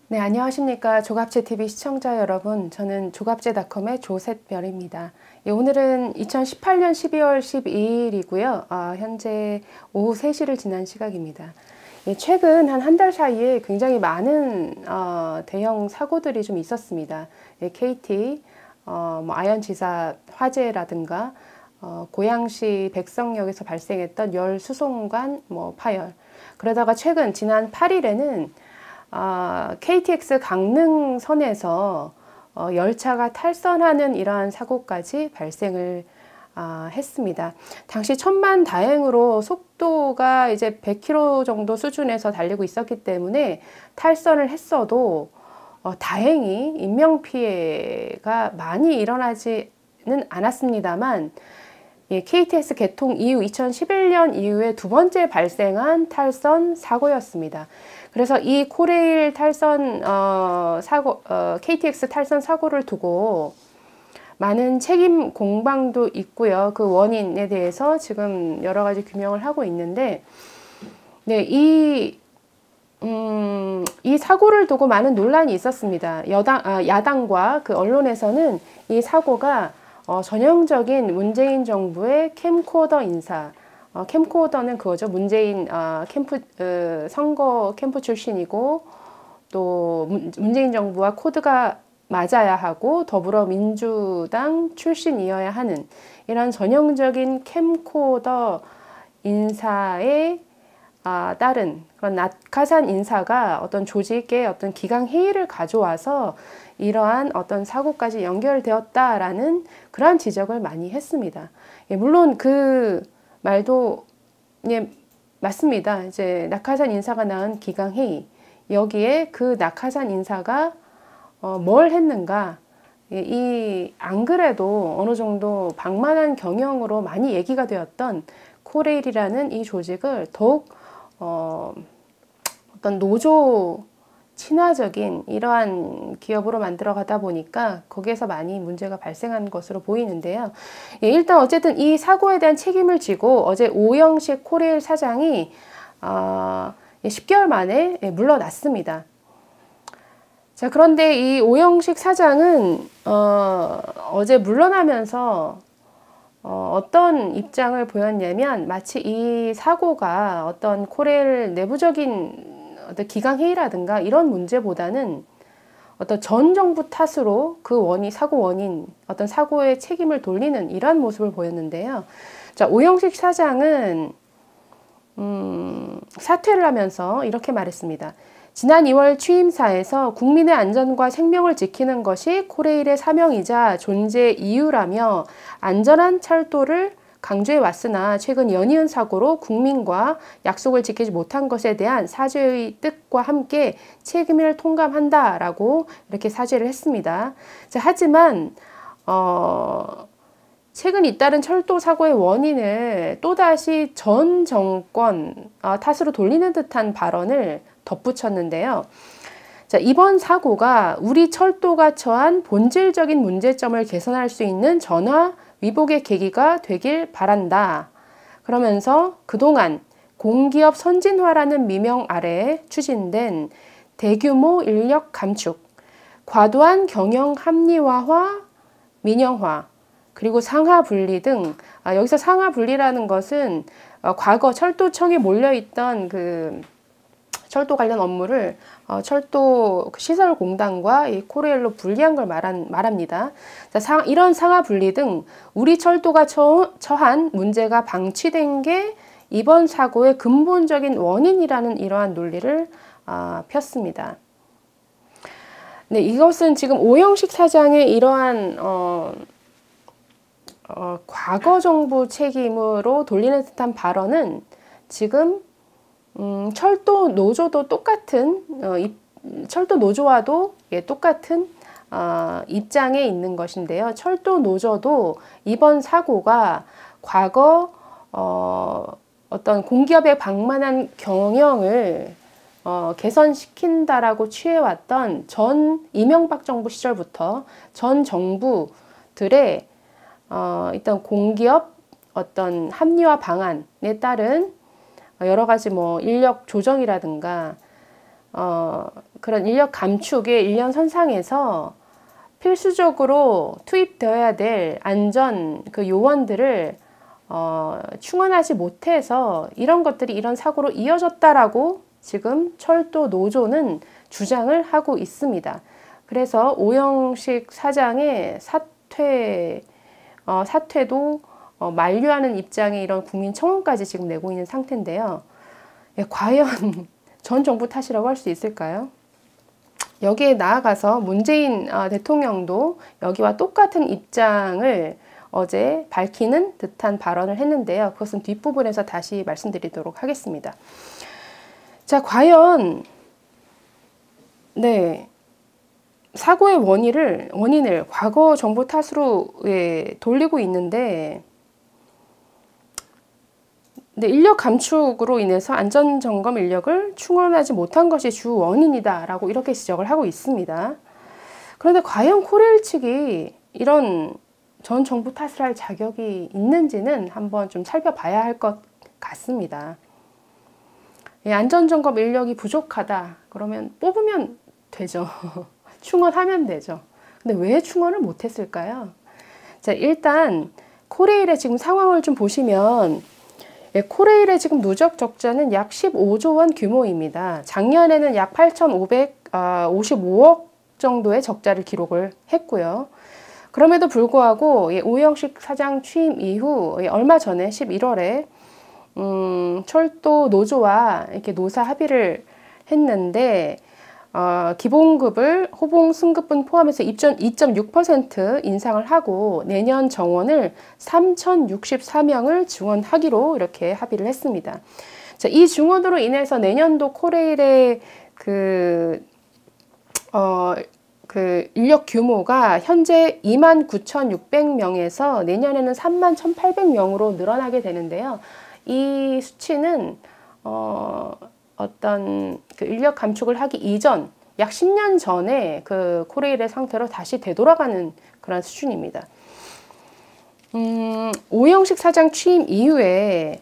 네, 안녕하십니까. 조갑제TV 시청자 여러분. 저는 조갑제닷컴의 조셋별입니다. 예, 오늘은 2018년 12월 12일이고요. 현재 오후 3시를 지난 시각입니다. 예, 최근 한 달 사이에 굉장히 많은 대형 사고들이 좀 있었습니다. 예, KT, 아현지사 화재라든가 고양시 백성역에서 발생했던 열수송관 파열. 그러다가 최근 지난 8일에는 KTX 강릉선에서 열차가 탈선하는 이러한 사고까지 발생을 했습니다. 당시 천만다행으로 속도가 이제 100km 정도 수준에서 달리고 있었기 때문에 탈선을 했어도 다행히 인명피해가 많이 일어나지는 않았습니다만, 예, KTX 개통 이후 2011년 이후에 두 번째 발생한 탈선 사고였습니다. 그래서 이 코레일 탈선 KTX 탈선 사고를 두고 많은 책임 공방도 있고요. 그 원인에 대해서 지금 여러 가지 규명을 하고 있는데, 네, 이 사고를 두고 많은 논란이 있었습니다. 야당과 그 언론에서는 이 사고가 전형적인 문재인 정부의 캠코더 인사, 캠코더는 그거죠. 문재인 선거 캠프 출신이고, 또 문재인 정부와 코드가 맞아야 하고 더불어민주당 출신이어야 하는 이런 전형적인 캠코더 인사에 따른 그런 낙하산 인사가 어떤 조직의 어떤 기강 회의를 가져와서 이러한 어떤 사고까지 연결되었다라는 그러한 지적을 많이 했습니다. 예, 물론 그 말도 예, 맞습니다. 이제 낙하산 인사가 낳은 기강 회의, 여기에 그 낙하산 인사가 뭘 했는가, 안 그래도 어느 정도 방만한 경영으로 많이 얘기가 되었던 코레일이라는 이 조직을 더욱 어떤 노조 친화적인 이러한 기업으로 만들어 가다 보니까 거기에서 많이 문제가 발생한 것으로 보이는데요. 예, 일단 어쨌든 이 사고에 대한 책임을 지고 어제 오영식 코레일 사장이 10개월 만에 물러났습니다. 자, 그런데 이 오영식 사장은 어제 물러나면서 어떤 입장을 보였냐면, 마치 이 사고가 어떤 코레일 내부적인 어떤 기강 회의라든가 이런 문제보다는 어떤 전 정부 탓으로 그 사고 원인, 어떤 사고의 책임을 돌리는 이러한 모습을 보였는데요. 자, 오영식 사장은 사퇴를 하면서 이렇게 말했습니다. 지난 2월 취임사에서 국민의 안전과 생명을 지키는 것이 코레일의 사명이자 존재 이유라며 안전한 철도를 강조해 왔으나 최근 연이은 사고로 국민과 약속을 지키지 못한 것에 대한 사죄의 뜻과 함께 책임을 통감한다라고 이렇게 사죄를 했습니다. 자, 하지만 최근 잇따른 철도 사고의 원인을 또다시 전 정권 탓으로 돌리는 듯한 발언을 덧붙였는데요. 자, 이번 사고가 우리 철도가 처한 본질적인 문제점을 개선할 수 있는 전화 위복의 계기가 되길 바란다. 그러면서 그동안 공기업 선진화라는 미명 아래 추진된 대규모 인력 감축, 과도한 경영 합리화와 민영화, 그리고 상하 분리 등, 여기서 상하 분리라는 것은 과거 철도청에 몰려있던 그 철도 관련 업무를 철도 시설공단과 이 코레일로 분리한 걸 말합니다. 자, 이런 상하 분리 등 우리 철도가 처한 문제가 방치된 게 이번 사고의 근본적인 원인이라는 이러한 논리를 폈습니다. 네, 이것은 지금 오영식 사장의 이러한 과거 정부 책임으로 돌리는 듯한 발언은 지금 철도 노조도 똑같은 철도 노조와도 똑같은 입장에 있는 것인데요. 철도 노조도 이번 사고가 과거 어떤 공기업의 방만한 경영을 개선시킨다라고 취해왔던 전 이명박 정부 시절부터 전 정부들의 일단 공기업 어떤 합리화 방안에 따른 여러 가지 인력 조정이라든가 그런 인력 감축의 일련선상에서 필수적으로 투입되어야 될 안전 그 요원들을 충원하지 못해서 이런 것들이 이런 사고로 이어졌다라고 지금 철도 노조는 주장을 하고 있습니다. 그래서 오영식 사장의 사퇴도 만류하는 입장의 이런 국민청원까지 지금 내고 있는 상태인데요. 과연 전 정부 탓이라고 할 수 있을까요? 여기에 나아가서 문재인 대통령도 여기와 똑같은 입장을 어제 밝히는 듯한 발언을 했는데요. 그것은 뒷부분에서 다시 말씀드리도록 하겠습니다. 자, 과연 사고의 원인을 과거 정부 탓으로 돌리고 있는데 인력 감축으로 인해서 안전점검 인력을 충원하지 못한 것이 주 원인이다 라고 이렇게 지적을 하고 있습니다. 그런데 과연 코레일 측이 이런 전 정부 탓을 할 자격이 있는지는 한번 좀 살펴봐야 할 것 같습니다. 안전점검 인력이 부족하다 그러면 뽑으면 되죠. 충원하면 되죠. 근데 왜 충원을 못했을까요? 자, 일단 코레일의 지금 상황을 좀 보시면 코레일의 지금 누적 적자는 약 15조 원 규모입니다. 작년에는 약 8,555억 정도의 적자를 기록을 했고요. 그럼에도 불구하고 오영식 사장 취임 이후 얼마 전에 11월에 철도 노조와 이렇게 노사 합의를 했는데 기본급을 호봉 승급분 포함해서 2.6% 인상을 하고 내년 정원을 3,064명을 증원하기로 이렇게 합의를 했습니다. 자, 이 증원으로 인해서 내년도 코레일의 그 인력 규모가 현재 29,600명에서 내년에는 31,800명으로 늘어나게 되는데요. 이 수치는 어떤 그 인력 감축을 하기 이전 약 10년 전에 그 코레일의 상태로 다시 되돌아가는 그런 수준입니다. 오영식 사장 취임 이후에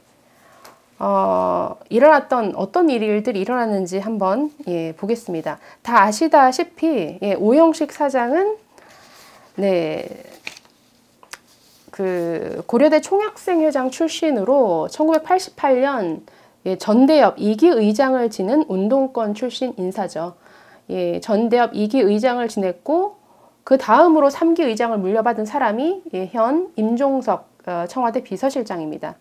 일어났던 어떤 일들이 일어났는지 한번 보겠습니다. 다 아시다시피 오영식 사장은 그 고려대 총학생회장 출신으로 1988년 전대협 2기 의장을 지낸 운동권 출신 인사죠. 전대협 2기 의장을 지냈고 그 다음으로 3기 의장을 물려받은 사람이 현 임종석 청와대 비서실장입니다.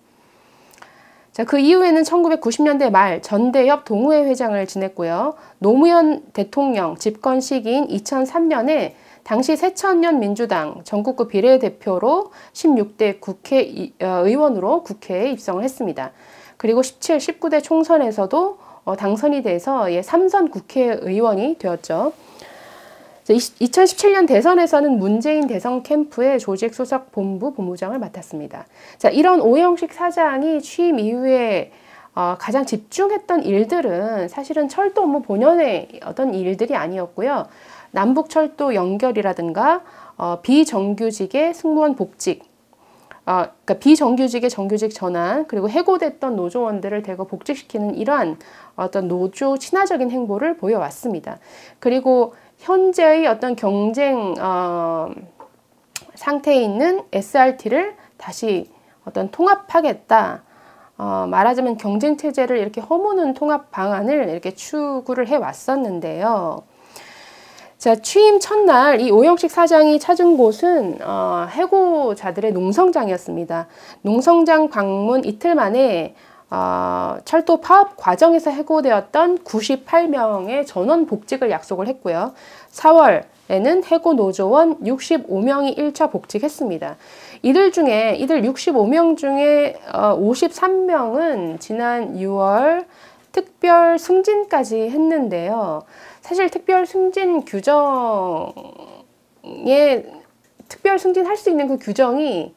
자, 그 이후에는 1990년대 말 전대협 동우회 회장을 지냈고요. 노무현 대통령 집권 시기인 2003년에 당시 새천년 민주당 전국구 비례대표로 16대 국회의원으로 국회에 입성을 했습니다. 그리고 17, 19대 총선에서도 당선이 돼서 3선 국회의원이 되었죠. 2017년 대선에서는 문재인 대선 캠프의 조직수석본부 본부장을 맡았습니다. 자, 이런 오영식 사장이 취임 이후에 가장 집중했던 일들은 사실은 철도 업무 본연의 어떤 일들이 아니었고요. 남북철도 연결이라든가 비정규직의 승무원 복직, 그러니까 비정규직의 정규직 전환, 그리고 해고됐던 노조원들을 대거 복직시키는 이러한 어떤 노조 친화적인 행보를 보여왔습니다. 그리고 현재의 어떤 경쟁 상태에 있는 SRT를 다시 어떤 통합하겠다. 말하자면 경쟁 체제를 이렇게 허무는 통합 방안을 이렇게 추구를 해 왔었는데요. 자, 취임 첫날 이 오영식 사장이 찾은 곳은 해고자들의 농성장이었습니다. 농성장 방문 이틀 만에 철도 파업 과정에서 해고되었던 98명의 전원 복직을 약속을 했고요. 4월에는 해고 노조원 65명이 1차 복직했습니다. 이들 65명 중에 53명은 지난 6월 특별 승진까지 했는데요. 사실 특별 승진 규정에 특별 승진할 수 있는 그 규정이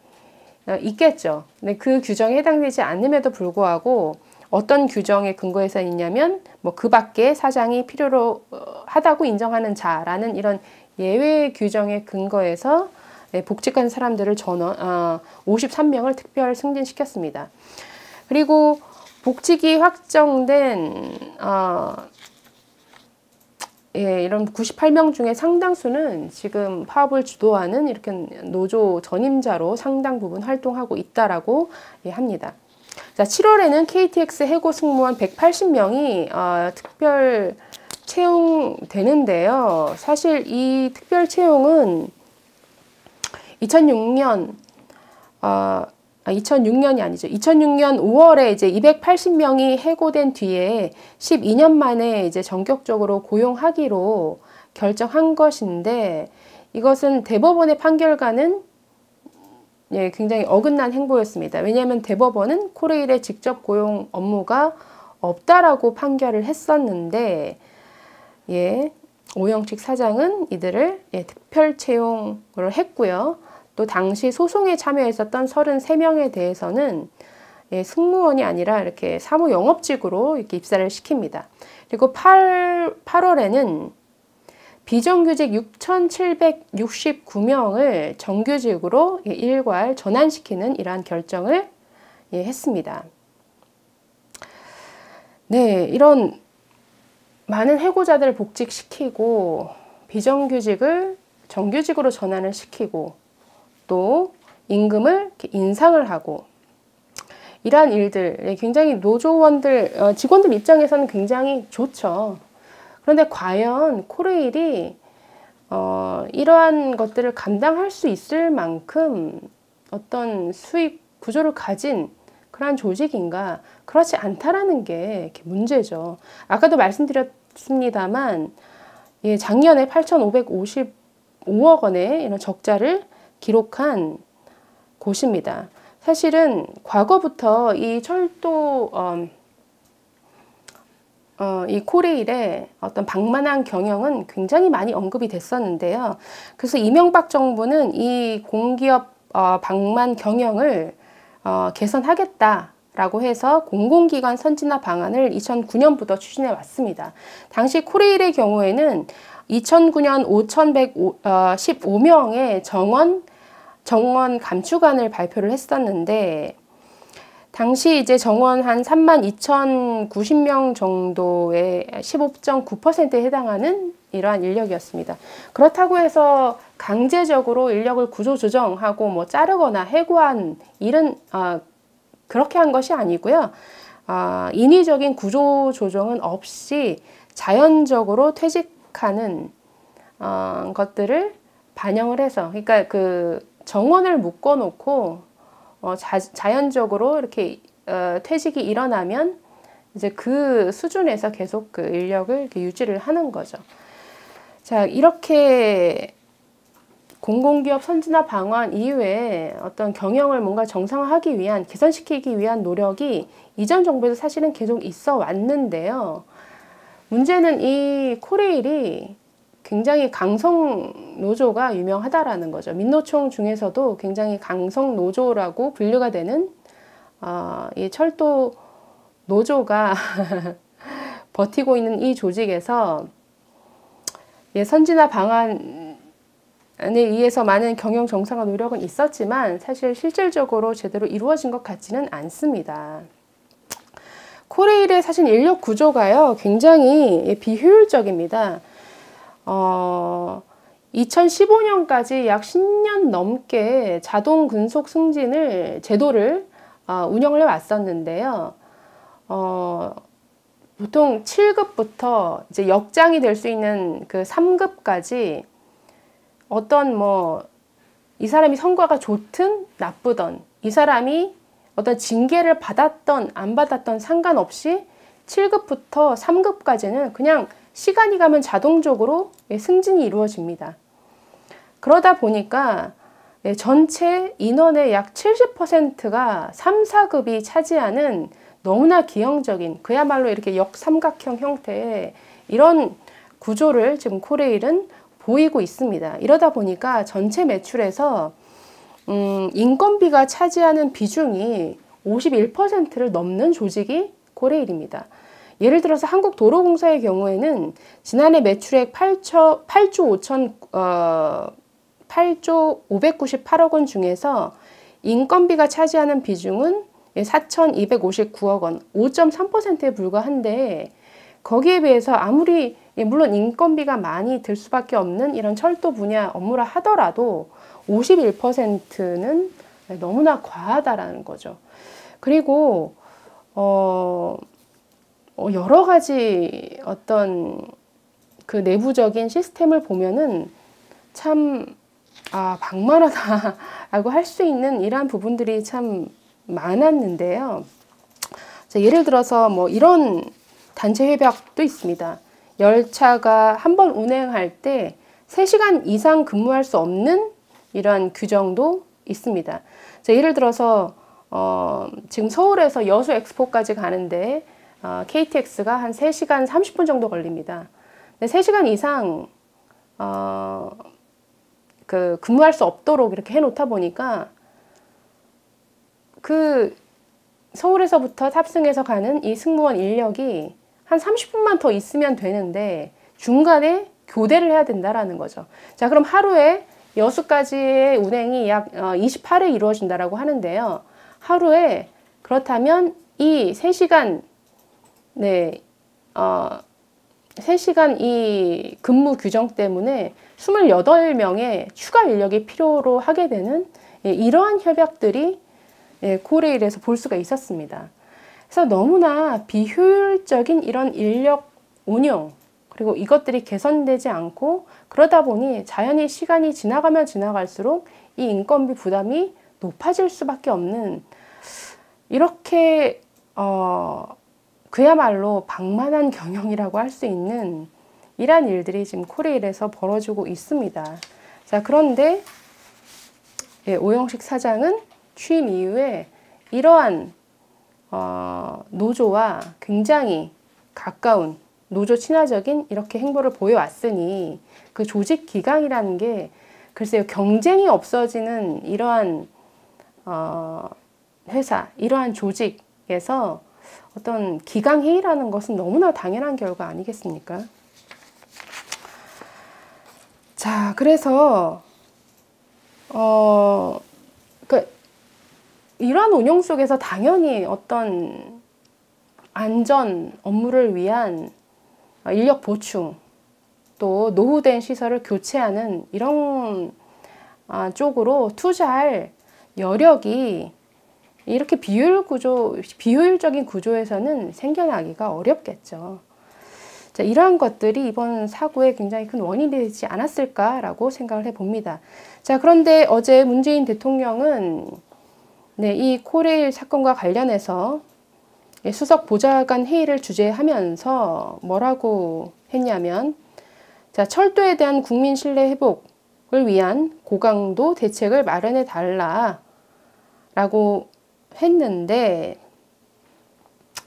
있겠죠. 근데 그 규정에 해당되지 않음에도 불구하고 어떤 규정에 근거해서 있냐면 뭐 그 밖에 사장이 필요로 하다고 인정하는 자라는 이런 예외 규정에 근거해서 복직한 사람들을 53명을 특별 승진시켰습니다. 그리고 복직이 확정된 예, 이런 98명 중에 상당수는 지금 파업을 주도하는 이렇게 노조 전임자로 상당 부분 활동하고 있다라고 예, 합니다. 자, 7월에는 KTX 해고 승무원 180명이 특별 채용되는데요. 사실 이 특별 채용은 2006년이 아니죠. 2006년 5월에 이제 280명이 해고된 뒤에 12년 만에 이제 전격적으로 고용하기로 결정한 것인데, 이것은 대법원의 판결과는 예, 굉장히 어긋난 행보였습니다. 왜냐하면 대법원은 코레일의 직접 고용 업무가 없다라고 판결을 했었는데, 예, 오영식 사장은 이들을 예, 특별 채용을 했고요. 또 당시 소송에 참여했었던 33명에 대해서는 예, 승무원이 아니라 이렇게 사무 영업직으로 이렇게 입사를 시킵니다. 그리고 8월에는 비정규직 6,769명을 정규직으로 일괄 전환시키는 이러한 결정을 예, 했습니다. 네, 이런 많은 해고자들을 복직시키고 비정규직을 정규직으로 전환을 시키고 또 임금을 인상을 하고 이러한 일들 굉장히 노조원들, 직원들 입장에서는 굉장히 좋죠. 그런데 과연 코레일이 이러한 것들을 감당할 수 있을 만큼 어떤 수익 구조를 가진 그러한 조직인가? 그렇지 않다라는 게 문제죠. 아까도 말씀드렸습니다만 예, 작년에 8,555억 원의 이런 적자를 기록한 곳입니다. 사실은 과거부터 이 철도 이 코레일의 어떤 방만한 경영은 굉장히 많이 언급이 됐었는데요. 그래서 이명박 정부는 이 공기업 방만 경영을 개선하겠다라고 해서 공공기관 선진화 방안을 2009년부터 추진해 왔습니다. 당시 코레일의 경우에는 2009년 5,115명의 정원 감축안을 발표를 했었는데, 당시 이제 정원 한 32,090명 정도의 15.9%에 해당하는 이러한 인력이었습니다. 그렇다고 해서 강제적으로 인력을 구조조정하고 뭐 자르거나 해고한 일은 그렇게 한 것이 아니고요. 인위적인 구조조정은 없이 자연적으로 퇴직하는 것들을 반영을 해서, 그러니까 그 정원을 묶어놓고 자연적으로 이렇게 퇴직이 일어나면 이제 그 수준에서 계속 그 인력을 이렇게 유지를 하는 거죠. 자, 이렇게 공공기업 선진화 방안 이후에 어떤 경영을 뭔가 정상화하기 위한, 개선시키기 위한 노력이 이전 정부에도 사실은 계속 있어 왔는데요. 문제는 이 코레일이 굉장히 강성 노조가 유명하다라는 거죠. 민노총 중에서도 굉장히 강성 노조라고 분류가 되는 이 철도 노조가 버티고 있는 이 조직에서 예, 선진화 방안에 의해서 많은 경영 정상화 노력은 있었지만 사실 실질적으로 제대로 이루어진 것 같지는 않습니다. 코레일의 사실 인력 구조가요, 굉장히 비효율적입니다. 2015년까지 약 10년 넘게 자동 근속 승진을 제도를 운영을 해왔었는데요. 보통 7급부터 이제 역장이 될 수 있는 그 3급까지 어떤 이 사람이 성과가 좋든 나쁘든, 이 사람이 어떤 징계를 받았던 안 받았던 상관없이 7급부터 3급까지는 그냥 시간이 가면 자동적으로 승진이 이루어집니다. 그러다 보니까 전체 인원의 약 70%가 3, 4급이 차지하는 너무나 기형적인, 그야말로 이렇게 역삼각형 형태의 이런 구조를 지금 코레일은 보이고 있습니다. 이러다 보니까 전체 매출에서 인건비가 차지하는 비중이 51%를 넘는 조직이 코레일입니다. 예를 들어서 한국도로공사의 경우에는 지난해 매출액 8조 598억 원 중에서 인건비가 차지하는 비중은 4,259억 원, 5.3%에 불과한데, 거기에 비해서 아무리 물론 인건비가 많이 들 수밖에 없는 이런 철도 분야 업무라 하더라도 51%는 너무나 과하다라는 거죠. 그리고 여러 가지 어떤 그 내부적인 시스템을 보면은 참 방만하다라고 할 수 있는 이러한 부분들이 참 많았는데요. 자, 예를 들어서 뭐 이런 단체 협약도 있습니다. 열차가 한 번 운행할 때 3시간 이상 근무할 수 없는 이러한 규정도 있습니다. 자, 예를 들어서 지금 서울에서 여수 엑스포까지 가는데 KTX가 한 3시간 30분 정도 걸립니다. 근데 3시간 이상 근무할 수 없도록 이렇게 해놓다 보니까 서울에서부터 탑승해서 가는 이 승무원 인력이 한 30분만 더 있으면 되는데 중간에 교대를 해야 된다라는 거죠. 자, 그럼 하루에 여수까지의 운행이 약 28회 이루어진다라고 하는데요. 하루에 그렇다면 이 3시간 3시간 이 근무 규정 때문에 28명의 추가 인력이 필요로 하게 되는 이러한 협약들이 코레일에서 볼 수가 있었습니다. 그래서 너무나 비효율적인 이런 인력 운용, 그리고 이것들이 개선되지 않고 그러다 보니 자연히 시간이 지나가면 지나갈수록 이 인건비 부담이 높아질 수밖에 없는, 이렇게 그야말로 방만한 경영이라고 할 수 있는 이러한 일들이 지금 코레일에서 벌어지고 있습니다. 자, 그런데 오영식 사장은 취임 이후에 이러한 노조와 굉장히 가까운 노조 친화적인 이렇게 행보를 보여왔으니 그 조직 기강이라는 게 글쎄요, 경쟁이 없어지는 이러한 회사, 이러한 조직에서 어떤 기강회의라는 것은 너무나 당연한 결과 아니겠습니까? 자, 그래서 이러한 운영 속에서 당연히 어떤 안전 업무를 위한 인력 보충, 또 노후된 시설을 교체하는 이런 쪽으로 투자할 여력이 이렇게 비효율적인 구조에서는 생겨나기가 어렵겠죠. 자, 이러한 것들이 이번 사고의 굉장히 큰 원인이 되지 않았을까라고 생각을 해봅니다. 자, 그런데 어제 문재인 대통령은 이 코레일 사건과 관련해서 수석 보좌관 회의를 주재하면서 뭐라고 했냐면, 자, 철도에 대한 국민 신뢰 회복을 위한 고강도 대책을 마련해 달라라고 했는데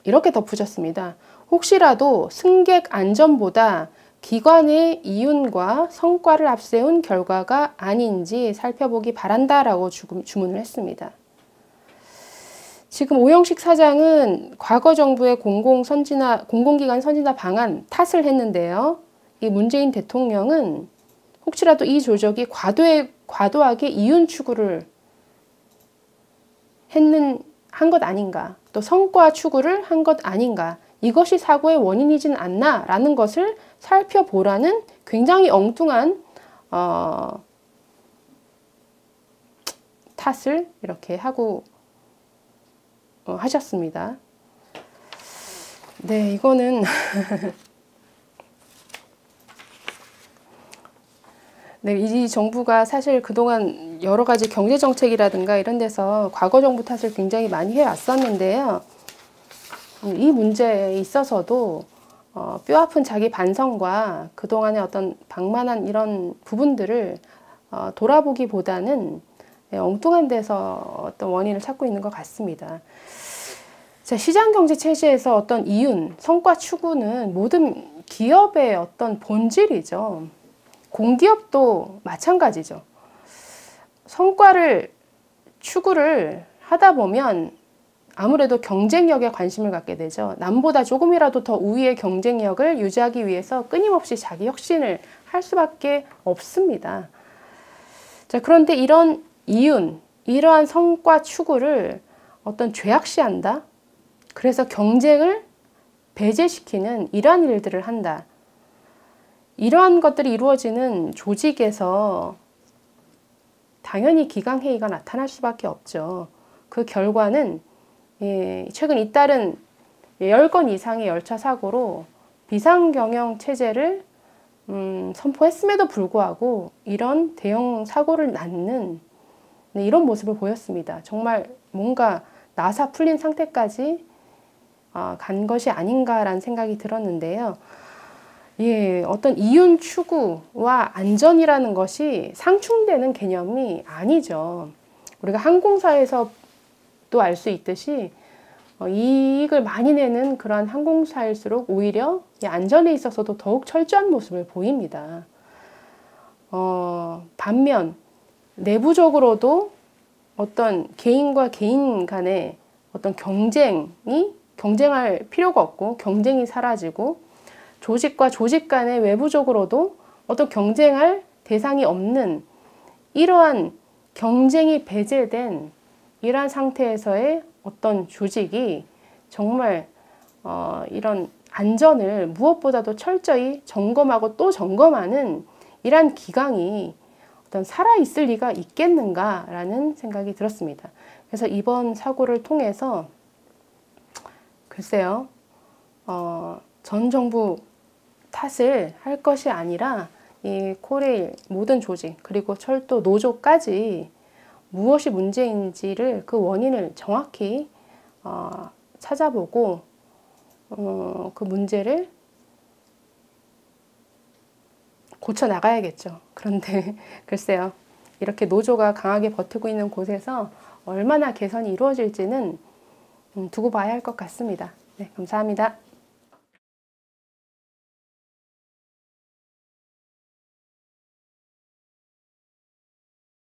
이렇게 덧붙였습니다. 혹시라도 승객 안전보다 기관의 이윤과 성과를 앞세운 결과가 아닌지 살펴보기 바란다라고 주문을 했습니다. 지금 오영식 사장은 과거 정부의 공공기관 선진화 방안 탓을 했는데요. 이 문재인 대통령은 혹시라도 이 조직이 과도하게 이윤 추구를 한 것 아닌가, 또 성과 추구를 한 것 아닌가, 이것이 사고의 원인이진 않나 라는 것을 살펴보라는 굉장히 엉뚱한 탓을 이렇게 하고 하셨습니다. 네, 이거는 네, 이 정부가 사실 그동안 여러 가지 경제정책이라든가 이런 데서 과거 정부 탓을 굉장히 많이 해왔었는데요. 이 문제에 있어서도 뼈아픈 자기 반성과 그동안의 어떤 방만한 이런 부분들을 돌아보기보다는 엉뚱한 데서 어떤 원인을 찾고 있는 것 같습니다. 자, 시장경제 체제에서 어떤 이윤, 성과 추구는 모든 기업의 어떤 본질이죠. 공기업도 마찬가지죠. 성과를 추구를 하다 보면 아무래도 경쟁력에 관심을 갖게 되죠. 남보다 조금이라도 더 우위의 경쟁력을 유지하기 위해서 끊임없이 자기 혁신을 할 수밖에 없습니다. 자, 그런데 이런 이윤, 이러한 성과 추구를 어떤 죄악시한다? 그래서 경쟁을 배제시키는 이러한 일들을 한다. 이러한 것들이 이루어지는 조직에서 당연히 기강회의가 나타날 수밖에 없죠. 그 결과는 최근 잇따른 10건 이상의 열차 사고로 비상경영 체제를 선포했음에도 불구하고 이런 대형 사고를 낳는 이런 모습을 보였습니다. 정말 뭔가 나사 풀린 상태까지 간 것이 아닌가라는 생각이 들었는데요. 어떤 이윤 추구와 안전이라는 것이 상충되는 개념이 아니죠. 우리가 항공사에서도 알 수 있듯이 이익을 많이 내는 그러한 항공사일수록 오히려 안전에 있어서도 더욱 철저한 모습을 보입니다. 반면 내부적으로도 어떤 개인과 개인 간의 어떤 경쟁할 필요가 없고 경쟁이 사라지고 조직과 조직 간의 외부적으로도 어떤 경쟁할 대상이 없는 이러한 경쟁이 배제된 이러한 상태에서의 어떤 조직이 정말 이런 안전을 무엇보다도 철저히 점검하고 또 점검하는 이러한 기강이 어떤 살아있을 리가 있겠는가라는 생각이 들었습니다. 그래서 이번 사고를 통해서 글쎄요, 전 정부 탓을 할 것이 아니라 이 코레일 모든 조직 그리고 철도 노조까지 무엇이 문제인지를 그 원인을 정확히 찾아보고 그 문제를 고쳐 나가야겠죠. 그런데 글쎄요, 이렇게 노조가 강하게 버티고 있는 곳에서 얼마나 개선이 이루어질지는 두고 봐야 할 것 같습니다. 네, 감사합니다.